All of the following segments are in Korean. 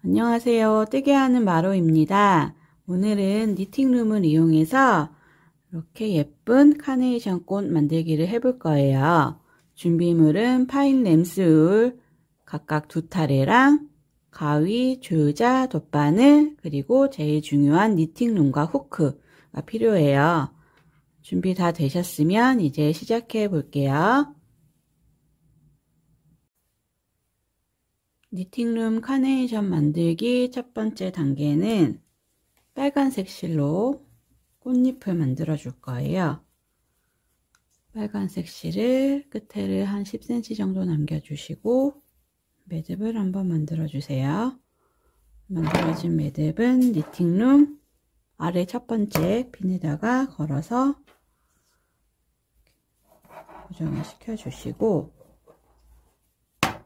안녕하세요. 뜨게 하는 마로입니다. 오늘은 니팅룸을 이용해서 이렇게 예쁜 카네이션 꽃 만들기를 해볼 거예요. 준비물은 파인 램스울 각각 2타래랑 가위, 줄자, 돗바늘, 그리고 제일 중요한 니팅룸과 후크가 필요해요. 준비 다 되셨으면 이제 시작해 볼게요. 니팅룸 카네이션 만들기 첫 번째 단계는 빨간색 실로 꽃잎을 만들어 줄 거예요. 빨간색 실을 끝에를 한 10cm 정도 남겨주시고 매듭을 한번 만들어 주세요. 만들어진 매듭은 니팅룸 아래 첫 번째 핀에다가 걸어서 고정을 시켜 주시고,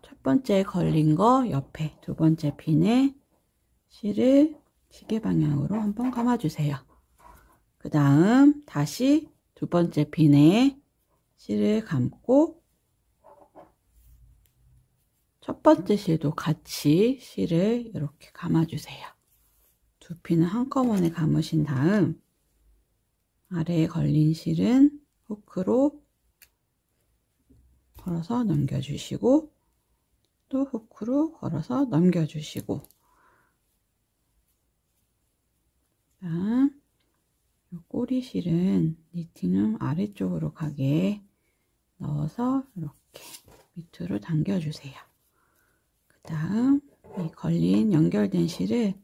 첫 번째 걸린 거 옆에 두 번째 핀에 실을 시계 방향으로 한번 감아 주세요. 그 다음 다시 두 번째 핀에 실을 감고 첫 번째 실도 같이 실을 이렇게 감아 주세요. 두 핀을 한꺼번에 감으신 다음 아래에 걸린 실은 후크로 걸어서 넘겨주시고 또 후크로 걸어서 넘겨주시고, 다음 이 꼬리 실은 니팅룸 아래쪽으로 가게 넣어서 이렇게 밑으로 당겨주세요. 그 다음 이 걸린 연결된 실을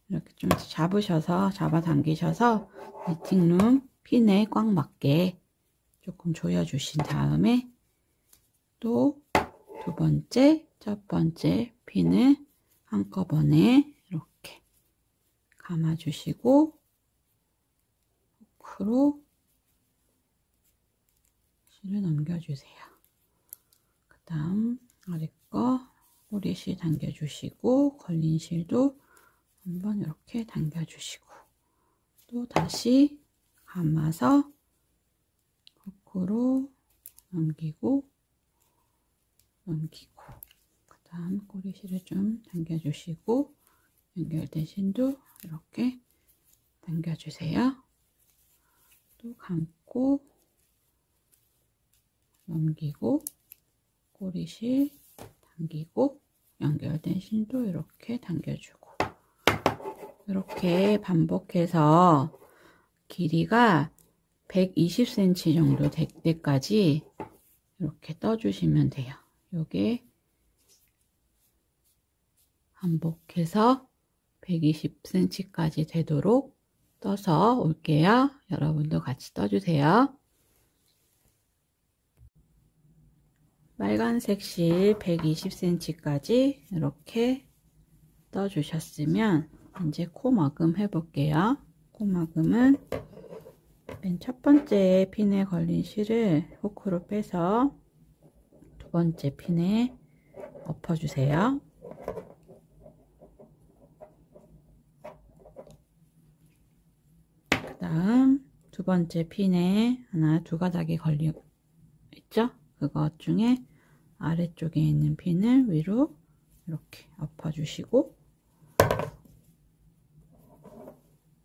이렇게 좀 잡아 당기셔서 니팅룸 핀에 꽉 맞게 조금 조여주신 다음에 또 두 번째, 첫 번째 핀을 한꺼번에 이렇게 감아주시고 후크로 실을 넘겨주세요. 그 다음 아래 거 꼬리실 당겨주시고 걸린 실도 한번 이렇게 당겨주시고 또 다시 감아서 후크로 넘기고 그 다음 꼬리실을 좀 당겨주시고 연결된 실도 이렇게 당겨주세요. 또 감고 넘기고 꼬리실 당기고 연결된 실도 이렇게 당겨주고, 이렇게 반복해서 길이가 120cm 정도 될 때까지 이렇게 떠주시면 돼요. 요게 반복해서 120cm까지 되도록 떠서 올게요. 여러분도 같이 떠주세요. 빨간색 실 120cm까지 이렇게 떠주셨으면 이제 코막음 해볼게요. 코막음은 맨 첫 번째 핀에 걸린 실을 후크로 빼서 두 번째 핀에 엎어주세요. 그 다음 두 번째 핀에 두 가닥이 걸려 있죠? 그것 중에 아래쪽에 있는 핀을 위로 이렇게 엎어주시고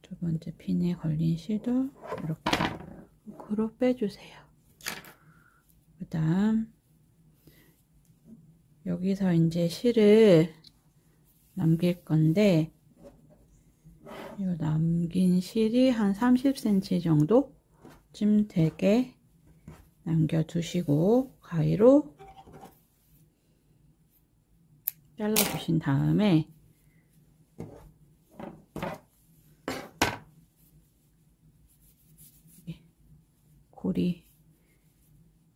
두 번째 핀에 걸린 실도 이렇게 후크로 빼주세요. 그 다음 여기서 이제 실을 남길 건데, 이 남긴 실이 한 30cm 정도쯤 되게 남겨두시고 가위로 잘라주신 다음에 고리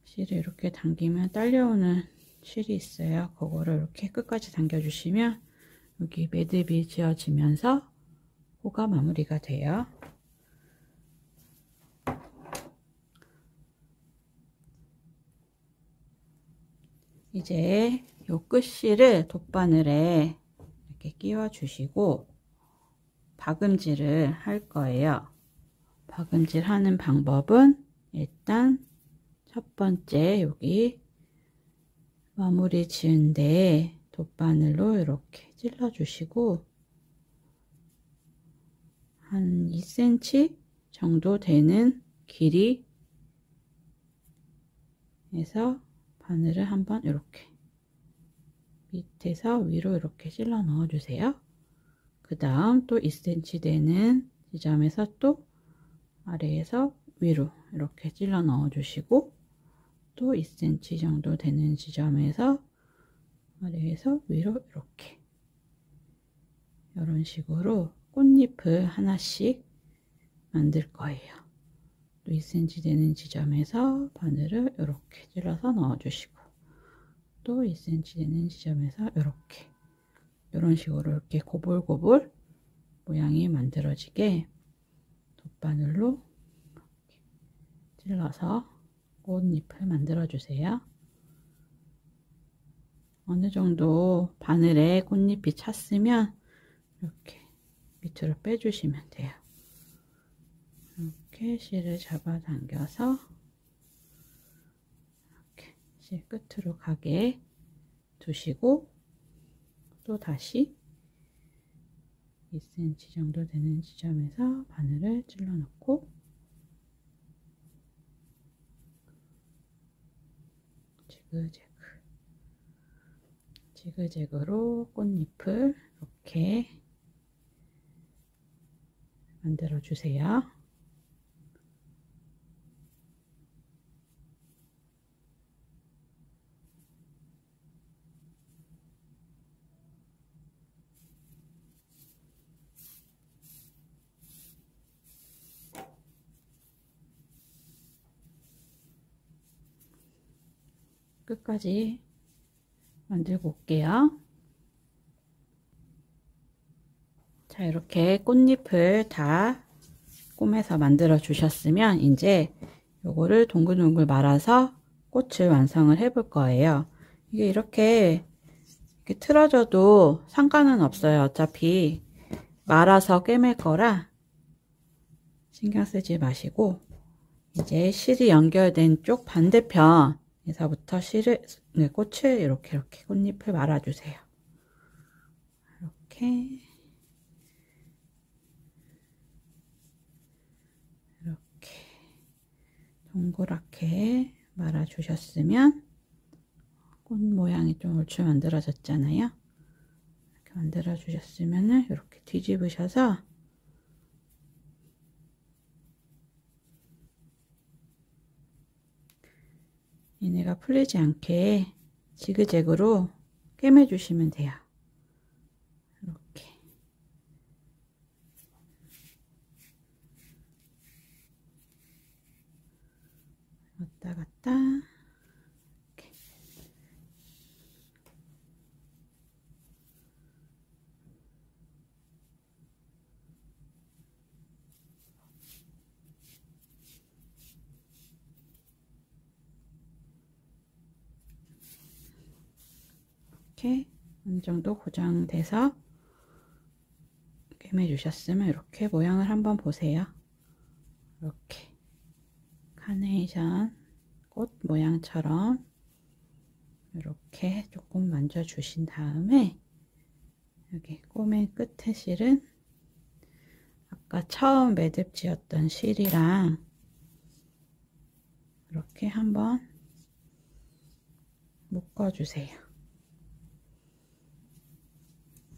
실을 이렇게 당기면 딸려오는 실이 있어요. 그거를 이렇게 끝까지 당겨주시면 여기 매듭이 지어지면서 호가 마무리가 돼요. 이제 요 끝실을 돗바늘에 이렇게 끼워 주시고 박음질을 할 거예요. 박음질 하는 방법은 일단 첫 번째 여기 마무리 지은데 돗바늘로 이렇게 찔러 주시고 한 2cm 정도 되는 길이 해서 바늘을 한번 이렇게 밑에서 위로 이렇게 찔러 넣어 주세요. 그 다음 또 2cm 되는 지점에서 또 아래에서 위로 이렇게 찔러 넣어 주시고, 또 2cm 정도 되는 지점에서 아래에서 위로 이렇게, 이런 식으로 꽃잎을 하나씩 만들 거예요. 또 2cm 되는 지점에서 바늘을 이렇게 찔러서 넣어 주시고, 또 2cm 되는 지점에서 이렇게, 이런 식으로 이렇게 고볼고볼 모양이 만들어지게 돗바늘로 찔러서 꽃잎을 만들어 주세요. 어느 정도 바늘에 꽃잎이 찼으면 이렇게 밑으로 빼주시면 돼요. 이렇게 실을 잡아 당겨서 이렇게 실 끝으로 가게 두시고, 또 다시 2cm 정도 되는 지점에서 바늘을 찔러 넣고, 지그재그로 꽃잎을 이렇게 만들어 주세요. 끝까지 만들고 올게요. 자, 이렇게 꽃잎을 다 꼬매서 만들어 주셨으면 이제 요거를 동글동글 말아서 꽃을 완성을 해 볼 거예요. 이게 이렇게 틀어져도 상관은 없어요. 어차피 말아서 꿰맬 거라 신경 쓰지 마시고, 이제 실이 연결된 쪽 반대편에서부터 꽃을 이렇게 꽃잎을 말아주세요. 이렇게 동그랗게 말아주셨으면 꽃 모양이 좀 옳게 만들어졌잖아요. 이렇게 만들어주셨으면 이렇게 뒤집으셔서 얘네가 풀리지 않게 지그재그로 꿰매주시면 돼요. 이렇게 왔다 갔다 이렇게. 이렇게 어느 정도 고정돼서 꿰매 주셨으면 이렇게 모양을 한번 보세요. 이렇게 카네이션 꽃 모양처럼 이렇게 조금 만져 주신 다음에, 여기 꼬맨 끝에 실은 아까 처음 매듭 지었던 실이랑 이렇게 한번 묶어 주세요.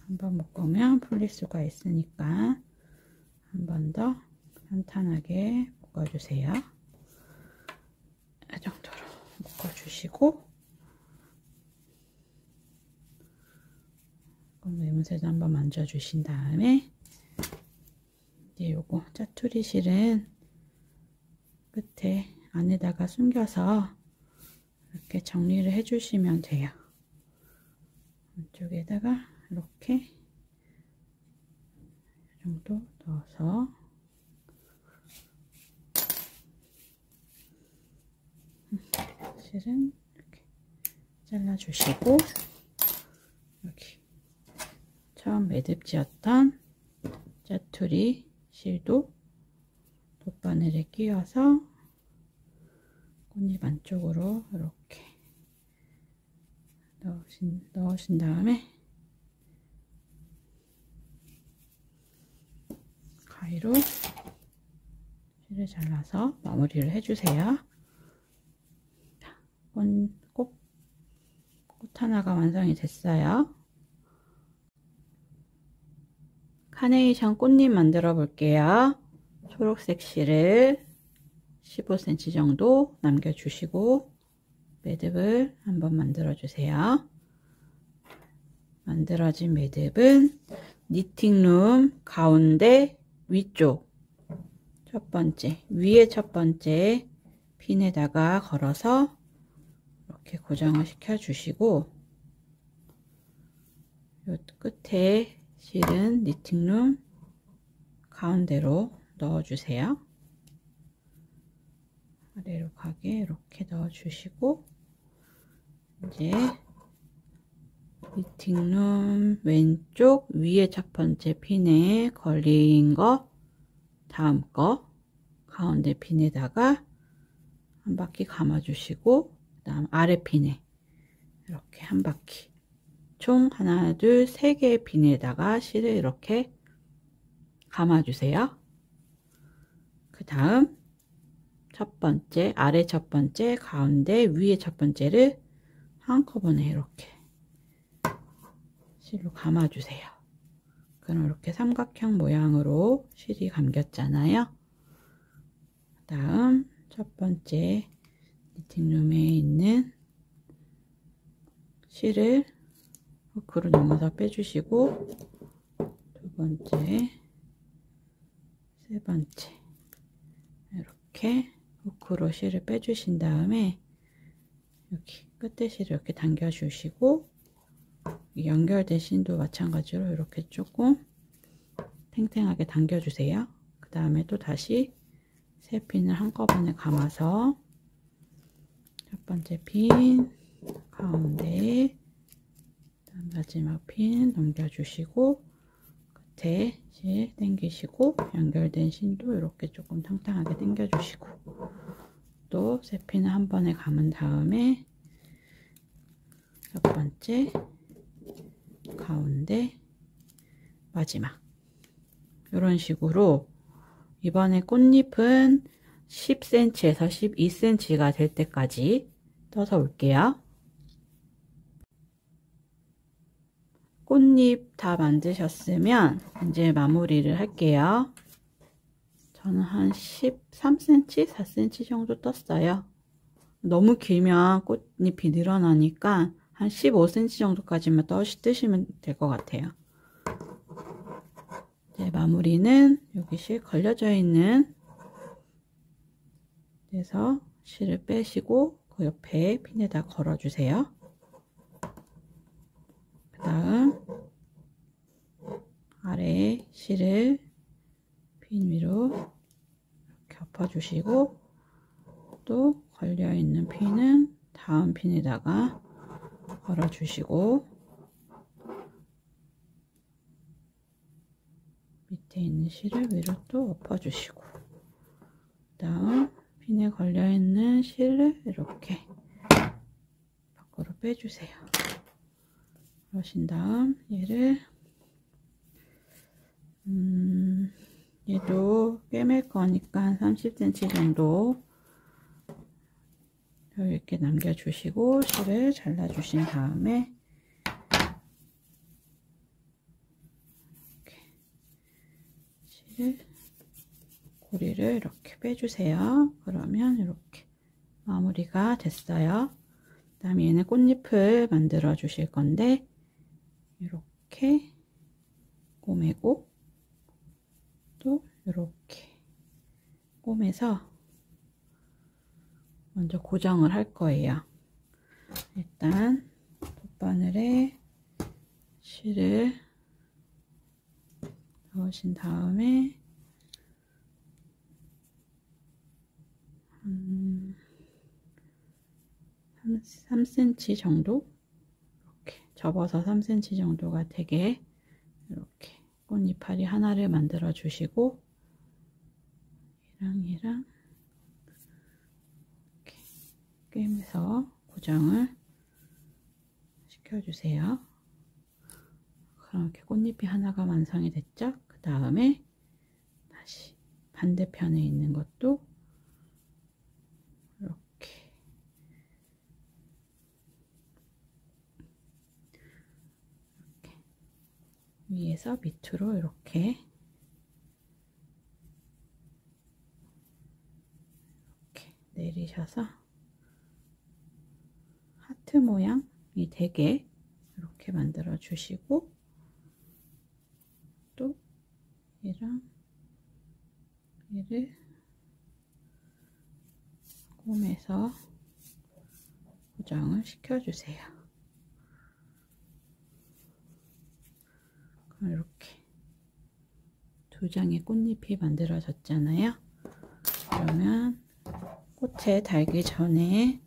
한번 묶으면 풀릴 수가 있으니까 한 번 더 탄탄하게 묶어 주세요. 이 정도로 묶어 주시고, 매무새도 한번 만져 주신 다음에, 이제 요거 짜투리 실은 끝에 안에다가 숨겨서 이렇게 정리를 해 주시면 돼요. 이쪽에다가 이렇게 이 정도 넣어서 실은 이렇게 잘라 주시고, 여기 처음 매듭 지었던 짜투리 실도 돗바늘에 끼워서 꽃잎 안쪽으로 이렇게 넣으신 다음에 가위로 실을 잘라서 마무리를 해주세요. 꽃 하나가 완성이 됐어요. 카네이션 꽃잎 만들어 볼게요. 초록색 실을 15cm 정도 남겨주시고 매듭을 한번 만들어 주세요. 만들어진 매듭은 니팅룸 가운데 위쪽 첫 번째, 위에 첫 번째 핀에다가 걸어서 이렇게 고정을 시켜 주시고, 요 끝에 실은 니팅룸 가운데로 넣어 주세요. 아래로 가게 이렇게 넣어 주시고, 이제 니팅룸 왼쪽 위에 첫 번째 핀에 걸린 거 다음 거 가운데 핀에다가 한 바퀴 감아 주시고, 그 다음 아래 핀에 이렇게 한 바퀴, 총 하나 둘 세 개의 핀에다가 실을 이렇게 감아 주세요. 그 다음 첫 번째, 아래 첫 번째, 가운데 위에 첫 번째를 한꺼번에 이렇게 실로 감아 주세요. 그럼 이렇게 삼각형 모양으로 실이 감겼잖아요. 그 다음 첫 번째 니팅룸에 있는 실을 후크로 넘어서 빼주시고, 두 번째, 세 번째 이렇게 후크로 실을 빼주신 다음에 여기 끝에 실을 이렇게 당겨 주시고, 연결된 실도 마찬가지로 이렇게 조금 탱탱하게 당겨 주세요. 그 다음에 또 다시 세 핀을 한꺼번에 감아서 첫 번째 핀 가운데, 마지막 핀 넘겨주시고, 끝에 실 당기시고, 연결된 실도 이렇게 조금 탕탕하게 당겨주시고, 또 세 핀을 한 번에 감은 다음에 첫 번째, 가운데, 마지막, 이런 식으로 이번에 꽃잎은 10cm에서 12cm가 될 때까지 떠서 올게요. 꽃잎 다 만드셨으면 이제 마무리를 할게요. 저는 한 13cm, 4cm 정도 떴어요. 너무 길면 꽃잎이 늘어나니까 한 15cm 정도까지만 뜨시면 될 것 같아요. 이제 마무리는 여기 실 걸려져 있는 데서 실을 빼시고 그 옆에 핀에다 걸어주세요. 그 다음 아래에 실을 핀 위로 이렇게 엎어주시고, 또 걸려있는 핀은 다음 핀에다가 걸어주시고, 밑에 있는 실을 위로 또 엎어주시고, 그 다음 핀에 걸려있는 실을 이렇게 밖으로 빼주세요. 그러신 다음 얘를 얘도 꿰맬 거니까 한 30cm 정도 이렇게 남겨주시고, 실을 잘라주신 다음에 이렇게 실을 고리를 이렇게 빼주세요. 그러면 이렇게 마무리가 됐어요. 그 다음에 얘는 꽃잎을 만들어 주실 건데, 이렇게 꼬매고 또 이렇게 꼬매서 먼저 고정을 할 거예요. 일단 돗바늘에 실을 넣으신 다음에 3cm 정도, 이렇게 접어서 3cm 정도가 되게 이렇게 꽃잎파리 하나를 만들어 주시고, 얘랑 이렇게 꿰매서 고정을 시켜주세요. 그럼 이렇게 꽃잎이 하나가 완성이 됐죠? 그 다음에 다시 반대편에 있는 것도 이렇게 위에서 밑으로 이렇게 내리셔서 하트 모양이 되게 이렇게 만들어 주시고, 또 얘랑 얘를 홈에서 고정을 시켜주세요. 그럼 이렇게 두 장의 꽃잎이 만들어졌잖아요. 그러면 꽃에 달기 전에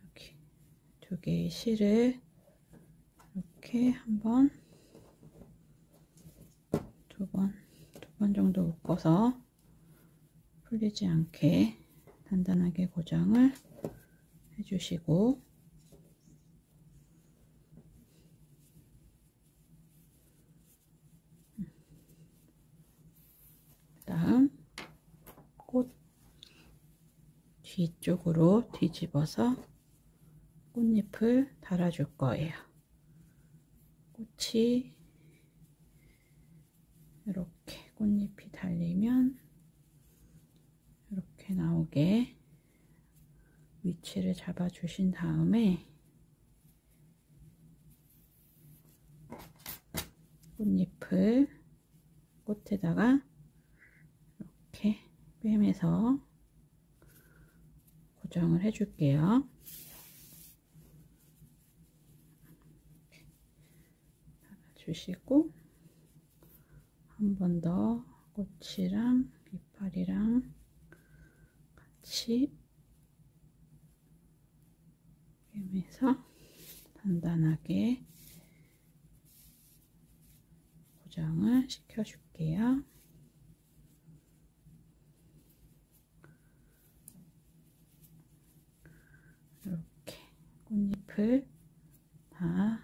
이렇게 두 개의 실을 이렇게 두 번 정도 묶어서 풀리지 않게 단단하게 고정을 해주시고, 그다음 꽃 뒤쪽으로 뒤집어서 꽃잎을 달아줄 거예요. 꽃이 이렇게 꽃잎이 달리면 이렇게 나오게 위치를 잡아 주신 다음에 꽃잎을 꽃에다가 이렇게 빼면서 고정을 해 줄게요. 달아주시고, 한 번 더 꽃이랑 이파리랑 같이 빼면서 단단하게 고정을 시켜 줄게요. 이렇게 꽃잎을 다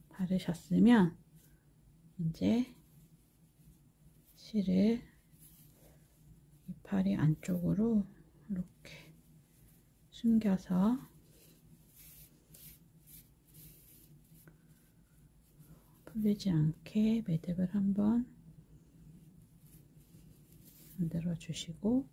바르셨으면 이제 실을 이파리 안쪽으로 이렇게 숨겨서 풀리지 않게 매듭을 한번 만들어 주시고,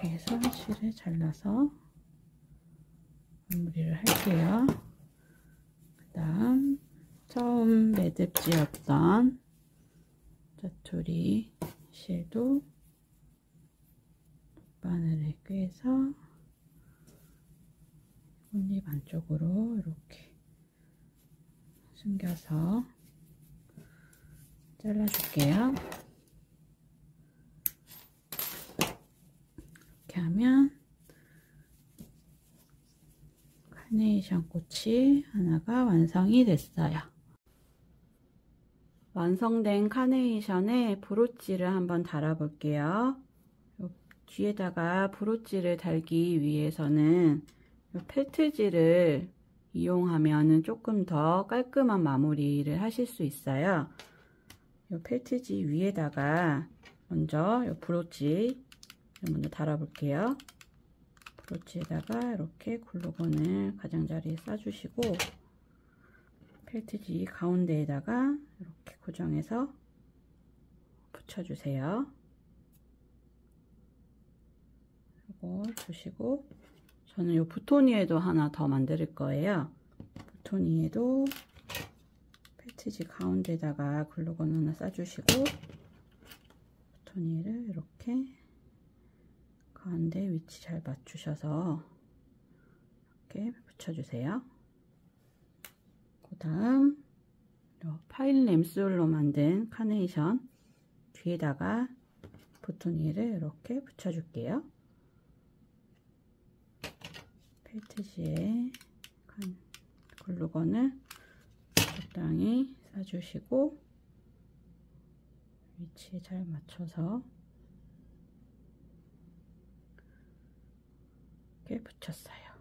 이렇게 해서 실을 잘라서 마무리를 할게요. 그 다음 처음 매듭지었던 짜투리 실도 바늘에 꿰서 꽃잎 안쪽으로 이렇게 숨겨서 잘라줄게요. 이렇게 하면 카네이션 꽃이 하나가 완성이 됐어요. 완성된 카네이션에 브로치를 한번 달아 볼게요. 뒤에다가 브로치를 달기 위해서는 펠트지를 이용하면 조금 더 깔끔한 마무리를 하실 수 있어요. 이 펠트지 위에다가 먼저 이 브로치를 먼저 달아 볼게요. 브로치에다가 이렇게 글루건을 가장자리에 싸주시고, 펠트지 가운데에다가 이렇게 고정해서 붙여주세요. 이거 두시고, 저는 이 부토니에도 하나 더 만들 거예요. 부토니에도 펠트지 가운데에다가 글루건 하나 싸주시고, 부토니를 이렇게 가운데 위치 잘 맞추셔서 이렇게 붙여주세요. 그 다음 파인 램술로 만든 카네이션 뒤에다가 부토니를 이렇게 붙여줄게요. 펠트지에 글루건을 적당히 싸주시고 위치에 잘 맞춰서 이렇게 붙였어요.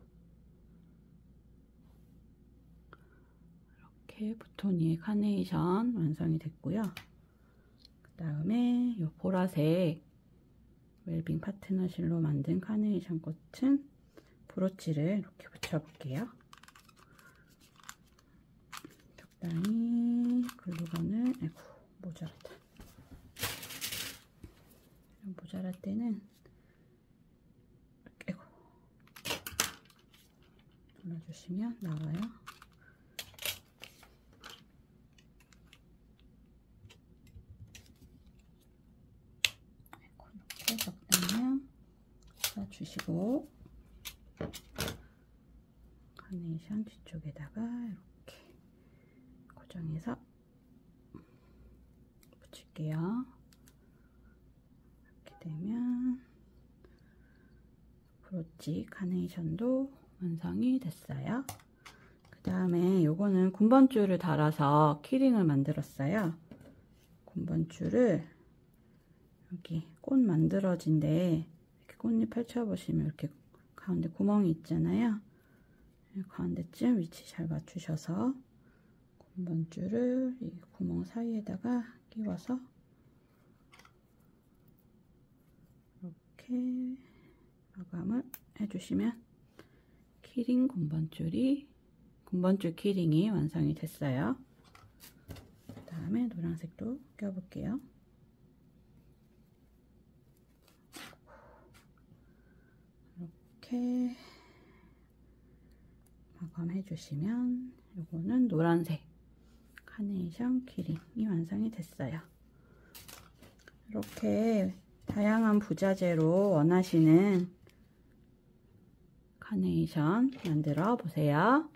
이렇게 붓톤이의 카네이션 완성이 됐고요. 그 다음에 이 보라색 웰빙 파트너실로 만든 카네이션 꽃은 브로치를 이렇게 붙여볼게요. 적당히 글루건을, 아이고 모자랐다. 모자랄 때는 이렇게 눌러주시면 나와요. 이렇게 적당량 쏴주시고 카네이션 뒤쪽에다가 이렇게 고정해서 붙일게요. 이렇게 되면 브로치 카네이션도 완성이 됐어요. 그 다음에 요거는 군번줄을 달아서 키링을 만들었어요. 군번줄을 여기 꽃 만들어진데 이렇게 꽃잎 펼쳐보시면 이렇게 가운데 구멍이 있잖아요. 가운데쯤 위치 잘 맞추셔서 군번줄을 이 구멍 사이에다가 끼워서 이렇게 마감을 해주시면 키링 군번줄 키링이 완성이 됐어요. 그 다음에 노란색도 껴볼게요. 이렇게 마감해 주시면 요거는 노란색 카네이션 키링이 완성이 됐어요. 이렇게 다양한 부자재로 원하시는 카네이션 만들어 보세요.